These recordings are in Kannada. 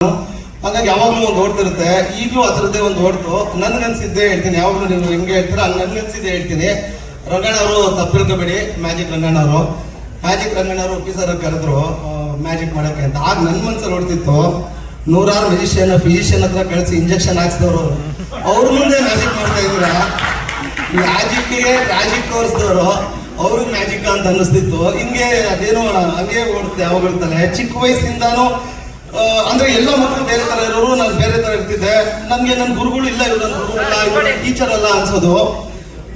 ಹಾಗಾಗಿ ಯಾವಾಗಲೂ ಒಂದು ಓಡ್ತಿರುತ್ತೆ. ಈಗಲೂ ಅದರದ್ದೇ ಒಂದು ಓಡ್ತು. ನನ್ಗನ್ಸಿದ್ದೆ ಹೇಳ್ತೀನಿ, ಯಾವಾಗಲೂ ನೀವು ಹೆಂಗೆ ಹೇಳ್ತೀರ ಹಂಗೆ ನನ್ಗನ್ಸಿದ್ದೆ ಹೇಳ್ತೀನಿ. ರಂಗಣ್ಣ ಅವರು ತಪ್ಪಿಳ್ಕೋಬೇಡಿ, ಮ್ಯಾಜಿಕ್ ರಂಗಣ್ಣ ಅವರು ಆಫೀಸರ್ ಕರೆದ್ರು ಮ್ಯಾಜಿಕ್ ಮಾಡೋಕ್ಕೆ ಅಂತ. ಆಗ ನನ್ನ ಮನ್ಸಲ್ಲಿ ಓಡ್ತಿತ್ತು, ನೂರಾರು ಫಿಸಿಷಿಯನ್ ಹತ್ರ ಕಳಿಸಿ ಇಂಜೆಕ್ಷನ್ ಹಾಕ್ಸಿದವರು ಅವ್ರ ಮುಂದೆ ಮ್ಯಾಜಿಕ್ ಮಾಡ್ತಾ ಇದ್ದೀರಾ, ಮ್ಯಾಜಿಕ್ ತೋರಿಸಿದವರು ಅವ್ರಿಗೆ ಮ್ಯಾಜಿಕ್ ಅಂತ ಅನ್ನಿಸ್ತಿತ್ತು. ಹಿಂಗೆ ಅದೇನೋ ಹಂಗೆ ಓಡುತ್ತೆ ಯಾವಾಗಲೇ. ಚಿಕ್ಕ ವಯಸ್ಸಿಂದಾನು ಅಂದ್ರೆ ಎಲ್ಲ ಮಕ್ಕಳು ಬೇರೆ ತರ ಇರೋರು, ನಾನು ಬೇರೆ ತರ ಇರ್ತಿದ್ದೆ. ನನ್ಗೆ ನನ್ನ ಗುರುಗಳು ಇಲ್ಲ, ಇವ್ರು ನನ್ನ ಗುರು ಇಲ್ಲ, ಇವರು ಟೀಚರ್ ಅಲ್ಲ ಅನ್ಸೋದು.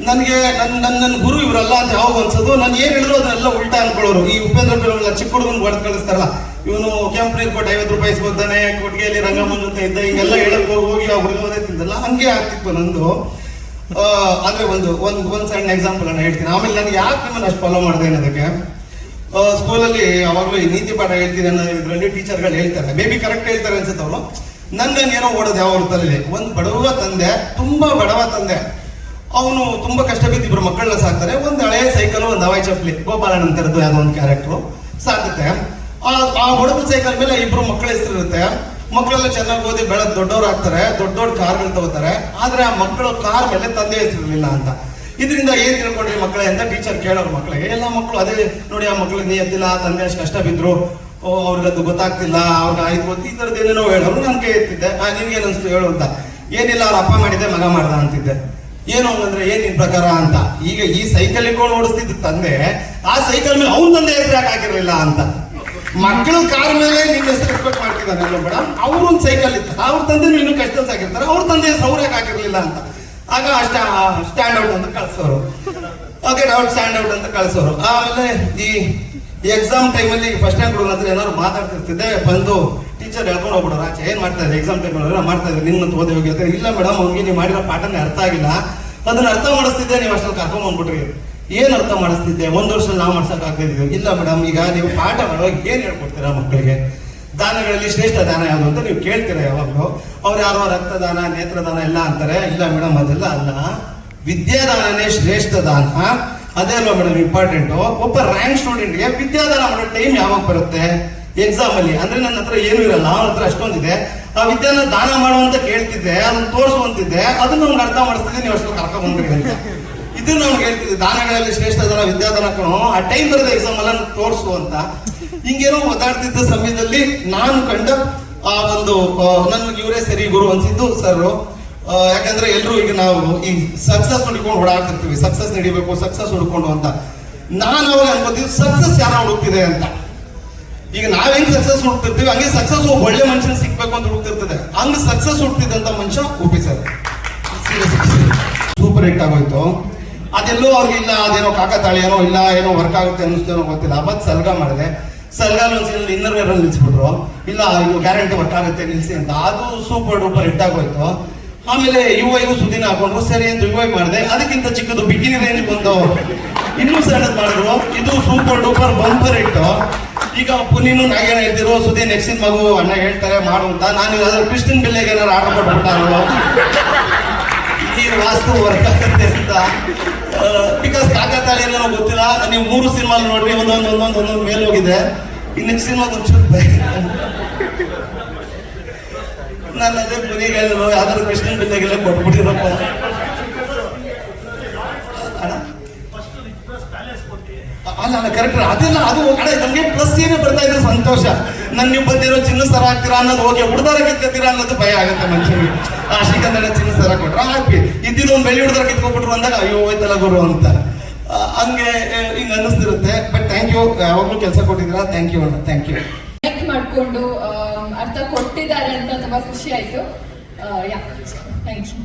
ನನಗೆ ನನ್ನ ಗುರು ಇವರಲ್ಲ ಅಂತ ಯಾವಾಗ ಅನ್ಸೋದು. ನಾನು ಏನ್ ಹೇಳಿದ್ರು ಅದನ್ನೆಲ್ಲ ಉಲ್ಟಾ ಅನ್ಕೊಳ್ಳೋರು. ಈ ಉಪೇಂದ್ರ ಫಿಲ್ಮ್ ಚಿಕ್ಕ ಹುಡುಗನ್ ಹೊಡೆದು ಕಳಿಸ್ತಾರಲ್ಲ, ಇವನು ಕೆಂಪು ಕೊಟ್ಟು 50 ರೂಪಾಯಿ ಇಸ್ಕೊತಾನೆ, ಕೊಟ್ಟಿಗೆಯಲ್ಲಿ ರಂಗಮ್ಮನ ಜೊತೆ ಇದ್ದ, ಹಿಂಗೆಲ್ಲ ಹೇಳಕ್ ಹೋಗಿ ಆ ಹುಡುಗನೇ ತಿಂದಲ್ಲ, ಹಂಗೆ ಆಗ್ತಿತ್ತು ನಂದು. ಆದ್ರೆ ಒಂದು ಸಣ್ಣ ಎಕ್ಸಾಂಪಲ್ ಅನ್ನ ಹೇಳ್ತೀನಿ. ಆಮೇಲೆ ನನಗೆ ಯಾಕೆ ನಿಮ್ಮನ್ನ ಅಷ್ಟು ಫಾಲೋ ಮಾಡಿದೆ ಅನ್ನೋದಕ್ಕೆ, ಸ್ಕೂಲಲ್ಲಿ ಅವಾಗಲೂ ಈ ನೀತಿ ಪಾಠ ಹೇಳ್ತೀನಿ ಅನ್ನೋ ಇದರಲ್ಲಿ ಟೀಚರ್ಗಳು ಹೇಳ್ತಾರೆ, ಮೇ ಬಿ ಕರೆಕ್ಟ್ ಹೇಳ್ತಾರೆ ಅನ್ಸುತ್ತೆ ಅವರು. ಏನೋ ಓಡೋದು ಯಾವ ತಲೆ. ಒಂದು ಬಡವ ತಂದೆ, ತುಂಬಾ ಬಡವ ತಂದೆ, ಅವನು ತುಂಬಾ ಕಷ್ಟ ಬಿದ್ದು ಇಬ್ರು ಮಕ್ಕಳನ್ನ ಸಾಕ್ತಾರೆ. ಒಂದು ಹಳೆ ಸೈಕಲ್, ಒಂದು ಹವಾಯಿ ಚಪ್ಪಲಿ, ಗೋಪಾಲನ್ ಅಂತರದ್ದು ಯಾವುದೋ ಒಂದು ಕ್ಯಾರೆಕ್ಟರ್ ಸಾಕುತ್ತೆ. ಆ ಬಡವ ಸೈಕಲ್ ಮೇಲೆ ಇಬ್ರು ಮಕ್ಕಳ ಹೆಸರು ಇರುತ್ತೆ. ಮಕ್ಕಳೆಲ್ಲ ಚೆನ್ನಾಗಿ ಓದಿ ಬೆಳೆದು ದೊಡ್ಡವ್ರು ಆಗ್ತಾರೆ, ದೊಡ್ಡ ಕಾರ್ಗಳು ತಗೋತಾರೆ. ಆದ್ರೆ ಆ ಮಕ್ಕಳು ಕಾರ್ ಮೇಲೆ ತಂದೆ ಹೆಸರಿರ್ಲಿಲ್ಲ ಅಂತ. ಇದರಿಂದ ಏನ್ ತಿಳ್ಕೊಂಡ್ರಿ ಮಕ್ಕಳೇ ಅಂತ ಟೀಚರ್ ಕೇಳೋರು ಮಕ್ಕಳಿಗೆ. ಎಲ್ಲ ಮಕ್ಕಳು ಅದೇ ನೋಡಿ, ಆ ಮಕ್ಳಿಗೆ ನೀಯತ್ತಿಲ್ಲ, ತಂದೆ ಅಷ್ಟು ಕಷ್ಟ ಬಿದ್ರು, ಅವ್ರಿಗದು ಗೊತ್ತಾಗ್ತಿಲ್ಲ, ಅವ್ರಿಗೆ ಆಯ್ತು ಗೊತ್ತು, ಈ ತರದ್ದು ಏನೇನೋ ಹೇಳೋರು. ನಾನು ಕೇಳ್ತಿದ್ದೆ, ನಿನ್ಗೇನು ಅನ್ಸ್ತು ಹೇಳು ಅಂತ. ಏನಿಲ್ಲ, ಅವ್ರ ಅಪ್ಪ ಮಾಡಿದೆ, ಮಗ ಮಾಡ್ದ ಅಂತಿದ್ದೆ. ಏನು ಹಂಗಂದ್ರೆ ಏನ್ ನಿನ್ ಪ್ರಕಾರ ಅಂತ. ಈಗ ಈ ಸೈಕಲ್ ಇಟ್ಕೊಂಡು ಓಡಿಸ್ತಿದ್ದ ತಂದೆ, ಆ ಸೈಕಲ್ ಮೇಲೆ ಅವ್ನ ತಂದೆ ಹೆಸರು ಯಾಕೆ ಹಾಕಿರ್ಲಿಲ್ಲ ಅಂತ. ಮಕ್ಕಳು ಕಾರ್ ಮೇಲೆ ನಿನ್ನ ಹೆಸರು ಎಕ್ಸ್ಪೆಕ್ಟ್ ಮಾಡ್ತಿದ್ದಾನೆ ಮೇಡಮ್. ಅವ್ರೊಂದು ಸೈಕಲ್ ಇತ್ತು, ಅವ್ರ ತಂದೆ ಇನ್ನೂ ಕಷ್ಟ ಸಾಕಿರ್ತಾರೆ, ಅವ್ರ ತಂದೆ ಹೆಸರು ಅವ್ರು ಯಾಕೆ ಹಾಕಿರ್ಲಿಲ್ಲ ಅಂತ. ಆಗ ಸ್ಟ್ಯಾಂಡ್ ಔಟ್ ಅಂತ ಕಳ್ಸೋರು. ಓಕೆ, ಸ್ಟ್ಯಾಂಡ್ ಔಟ್ ಅಂತ ಕಳ್ಸೋರು. ಆಮೇಲೆ ಈ ಎಕ್ಸಾಮ್ ಟೈಮಲ್ಲಿ ಫಸ್ಟ್ ರ್ಯಾಂಕ್ ಹುಡುಗನ ಹತ್ರ ಏನಾದ್ರು ಮಾತಾಡ್ತಿರ್ತಿದ್ದೆ, ಬಂದು ಟೀಚರ್ ಹೇಳ್ಕೊಂಡು ಹೋಗ್ಬಿಡೋರು ಆಚೆ. ಏನ್ ಮಾಡ್ತಾ ಇದ್ದಾರೆ ಎಕ್ಸಾಮ್ ಟೈಮಲ್ಲಿ? ಮಾಡ್ತಾ ಇದ್ದಾರೆ, ನಿನ್ನ ಓದಿ ಹೋಗಿರ್ತಾರೆ. ಇಲ್ಲ ಮೇಡಮ್, ಅವ್ನಿಗೆ ನೀವು ಮಾಡಿರೋ ಪಾಠನೇ ಅರ್ಥ ಆಗಿಲ್ಲ, ಅದನ್ನ ಅರ್ಥ ಮಾಡಿಸ್ತಿದ್ದೆ, ನೀವು ಅಷ್ಟಲ್ಲಿ ಕರ್ಕೊಂಡ್ ಬಂದ್ಬಿಟ್ರಿ. ಏನ್ ಅರ್ಥ ಮಾಡಿಸ್ತಿದ್ದೆ? 1 ವರ್ಷದಲ್ಲಿ ನಾವು ಮಾಡ್ಸಕ್ ಆಗ್ತಿದ್ದೀವಿ. ಇಲ್ಲ ಮೇಡಮ್, ಈಗ ನೀವು ಪಾಠ ಮಾಡುವಾಗ ಏನ್ ಹೇಳ್ಕೊಡ್ತೀರಾ ಮಕ್ಕಳಿಗೆ? ದಾನಗಳಲ್ಲಿ ಶ್ರೇಷ್ಠ ದಾನ ಯಾವುದು ಅಂತ ನೀವು ಕೇಳ್ತೀರಾ ಯಾವಾಗಲೂ. ಅವ್ರು ಯಾರೋ ರಕ್ತದಾನ, ನೇತ್ರದಾನ ಎಲ್ಲ ಅಂತಾರೆ. ಇಲ್ಲ ಮೇಡಮ್, ಅದೆಲ್ಲ ಅಲ್ಲ, ವಿದ್ಯಾದಾನನೇ ಶ್ರೇಷ್ಠ ದಾನ. ಅದೇ ಅಲ್ವಾ ಮೇಡಮ್ ಇಂಪಾರ್ಟೆಂಟ್. ಒಬ್ಬ ರ್ಯಾಂಕ್ ಸ್ಟೂಡೆಂಟ್ಗೆ ವಿದ್ಯಾದಾನ ಮಾಡೋ ಟೈಮ್ ಯಾವಾಗ ಬರುತ್ತೆ? ಎಕ್ಸಾಮ್ ಅಲ್ಲಿ. ಅಂದ್ರೆ ನನ್ನ ಹತ್ರ ಏನೂ ಇರಲ್ಲ, ಅವನ ಹತ್ರ ಅಷ್ಟೊಂದಿದೆ. ಆ ವಿದ್ಯಾನ ದಾನ ಮಾಡುವಂತ ಕೇಳ್ತಿದ್ದೆ, ಅದನ್ನ ತೋರಿಸುವಂತಿದ್ದೆ, ಅದನ್ನ ಅವ್ನಿಗೆ ಅರ್ಥ ಮಾಡಿಸ್ತಿದ್ದೆ, ನೀವು ಅಷ್ಟು ಕರ್ಕೊಂಡ್ ಬಂದ್ರಿ ಅಂತ. ಇದನ್ನ ಅವ್ನಿಗೆ ಹೇಳ್ತಿದ್ದೆ, ದಾನಗಳಲ್ಲಿ ಶ್ರೇಷ್ಠ ದಾನ ವಿದ್ಯಾದಾನ ಕಣೋ, ಆ ಟೈಮ್ ಬರೋದು ಎಕ್ಸಾಮ್ ಅಲ್ಲ ತೋರಿಸು ಅಂತ. ಹಿಂಗೇನೋ ಓದಾಡ್ತಿದ್ದ ಸಮಯದಲ್ಲಿ ನಾನು ಕಂಡ ಆ ಒಂದು, ನನ್ಗೆ ಇವರೇ ಸರಿ ಗುರು ಅನ್ಸಿದ್ದು ಸರ್. ಯಾಕಂದ್ರೆ ಎಲ್ರು ಈಗ ನಾವು ಈ ಸಕ್ಸಸ್ ಹುಡ್ಕೊಂಡು ಓಡಾಡ್ತಿರ್ತೀವಿ, ಸಕ್ಸಸ್ ನಡಿಬೇಕು, ಸಕ್ಸಸ್ ಹುಡ್ಕೊಂಡು ಅಂತ. ನಾನು ಅವಾಗ ಅನ್ಕೋತೀವಿ ಸಕ್ಸಸ್ ಯಾರ ಹುಡುಕ್ತಿದೆ ಅಂತ. ಈಗ ನಾವ್ ಹೆಂಗ್ ಸಕ್ಸಸ್ ಹುಡುಕ್ತಿರ್ತೀವಿ, ಹಂಗೆ ಸಕ್ಸಸ್ ಒಳ್ಳೆ ಮನುಷ್ಯನ ಸಿಗ್ಬೇಕು ಅಂತ ಹುಡುಕ್ತಿರ್ತದೆ. ಹಂಗ ಸಕ್ಸಸ್ ಹುಡ್ತಿದ್ದಂತ ಮನುಷ್ಯ ಉಪಿ ಸರ್. ಸೂಪರ್ ಹಿಟ್ ಆಗೋಯ್ತು. ಅದೆಲ್ಲೋ ಅವ್ರಿಗೆ ಇಲ್ಲ, ಅದೇನೋ ಕಾಕತಾಳಿಯೇನೋ ಇಲ್ಲ, ಏನೋ ವರ್ಕ್ ಆಗುತ್ತೆ ಅನ್ನಿಸ್ತೇನೋ ಗೊತ್ತಿಲ್ಲ. ಮತ್ ಸಲ್ಗ ಮಾಡಿದೆ. ಸಲ್ಗಾಲ್ ಒಂದ್ಸಲ ಇನ್ನರ್ ವೇರ್ ಅಲ್ಲಿ ನಿಲ್ಸ್ಬಿಟ್ರು. ಇಲ್ಲ, ಇದು ಗ್ಯಾರಂಟಿ ವರ್ಕ್ ಆಗುತ್ತೆ ನಿಲ್ಸಿ ಅಂತ. ಅದು ಸೂಪರ್ ಡೂಪರ್ ಹಿಟ್ ಆಗೋಯ್ತು. ಆಮೇಲೆ ಯುವೈಗೂ ಸುದಿನ ಹಾಕೊಂಡ್ರು, ಸರಿ ಅಂತ ಯುವೈ ಮಾಡಿದೆ. ಅದಕ್ಕಿಂತ ಚಿಕ್ಕದು ಬಿಕಿನಿ ರೇಂಜ್ ಬಂದು ಇನ್ನೂ ಸಣ್ಣದ್ ಮಾಡಿದ್ರು. ಇದು ಸೂಪರ್ ಡೂಪರ್ ಬಂಪರ್ ಇಟ್ಟು. ಈಗ ಪುನೀನು ನಾಗೇನ ಹೇಳ್ತಿರೋ, ಸುದಿ ನೆಕ್ಸ್ಟ್ ಮಗು ಅಣ್ಣ ಹೇಳ್ತಾರೆ ಮಾಡು ಅಂತ. ನಾನು ಯಾವ್ದಾದ್ರು ಕ್ರಿಶ್ಚಿಯನ್ ಬೆಲೆಗೆ ಏನಾದ್ರು ಆರ್ಡರ್ ಕೊಟ್ಬಿಟ್ಟಾರು, ಈ ವಾಸ್ತು ವರ್ಕ್ ಆಗುತ್ತೆ ಅಂತ. ಬಿಕಾಸ್ ಕಾಕತಾಳಿ ಏನೋ ಗೊತ್ತಿಲ್ಲ. ನೀವು 3 ಸಿನಿಮಾ ನೋಡ್ರಿ, ಒಂದೊಂದು ಮೇಲೆ ಹೋಗಿದೆ. ಈ ನೆಕ್ಸ್ಟ್ ಸಿನಿಮಾ ಒಂಚೂರು ನಾನು ಅದೇ ಮನೆಗೆ ಹೇಳಿದ್ರು, ಯಾವ್ದಾದ್ರು ಕ್ರಿಶ್ಚಿಯನ್ ಬಿಲ್ಲೆಗೆಲ್ಲ ಕೊಟ್ಬಿಟ್ಟಿರಪ್ಪ. ಅಲ್ಲ ಕರೆಕ್ಟ್, ಅದೆಲ್ಲ ಅದು ಕಡೆ ನಮ್ಗೆ ಪ್ಲಸ್ ಏನೇ ಬರ್ತಾ ಇದ್ರೆ ಸಂತೋಷ. ನೀವು ಬಂದಿರೋ ಚಿನ್ನ ಸರ ಹಾಕ್ತೀರಾ ಅನ್ನೋದು ಓಕೆ, ಹುಡುದಾರ ಕಿತ್ಕೊತೀರಾ ಅನ್ನೋದು ಭಯ ಆಗುತ್ತೆ ಮನುಷ್ಯನಿಗೆ. ಶ್ರೀಕಾಂತ ಚಿನ್ನ ಸರ ಕೊಟ್ರ ಹಾಕಿ, ಇದ್ದಿದ್ದು ಒಂದು ಬೆಳ್ಳಿ ಹುಡುದಾರ ಕಿತ್ಕೊಬಿಟ್ರು ಅಂದಾಗ ಅಯ್ಯೋ ಹೋಯ್ತಲ್ಲ ಗುರು ಅಂತ. ಹಂಗೆ ಹಿಂಗೆ ಅನ್ನಿಸ್ತಿರುತ್ತೆ. ಬಟ್ ಥ್ಯಾಂಕ್ ಯು, ಯಾವಾಗಲೂ ಕೆಲಸ ಕೊಟ್ಟಿದ್ದೀರಾ. ಥ್ಯಾಂಕ್ ಯು ಅಣ್ಣ, ಥ್ಯಾಂಕ್ ಯು. ಮಾಡ್ಕೊಂಡು ಅರ್ಥ ಕೊಟ್ಟಿದ್ದಾರೆ ಅಂತ ತುಂಬಾ ಖುಷಿ ಆಯ್ತು. Thank you.